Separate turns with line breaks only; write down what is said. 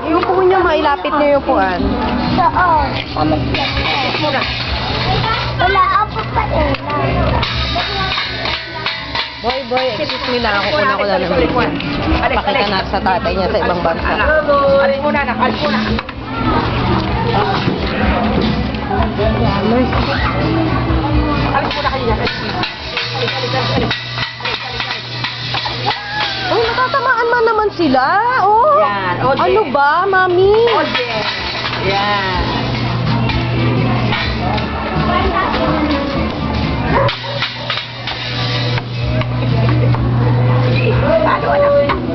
Yung po niya, mailapit niyo yung puan.
Saan? Wala ako pa eh.
Boy, excuse me lang. Ako ko lang ng video. Pakita na sa tatay niya sa ibang bansa.
Alis muna, anak. Alis muna. Alis muna kayo yan. Alis.
Uy, natatamaan man naman sila. Oh.
Yan, okay.
Ano ba, mami?
Okay. Yan. Paano, anak?